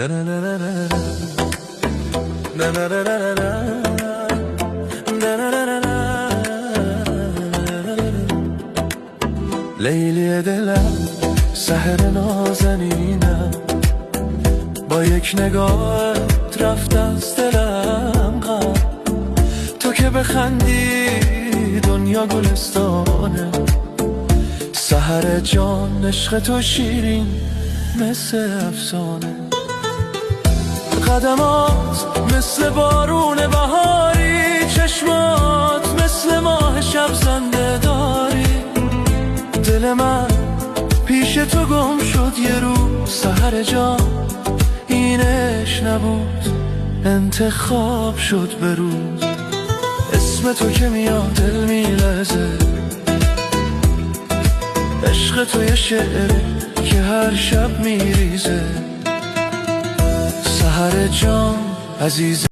لیلی دلم سحر نازنینم، با یک نگاهت رفت از دلم غم. تو که بخندی دنیا گلستانه، سحر جان عشق تو شیرین مثل افسانه. قدمات مثل بارون بهاری، چشمات مثل ماه شب زنده داری. دل من پیش تو گم شد یه روز، سحر جان اینش نبود، انتخاب شد به روز. اسم تو که میاد دل میلرزه، عشق تو یه شعره که هر شب میریزه. سحر جان عزیز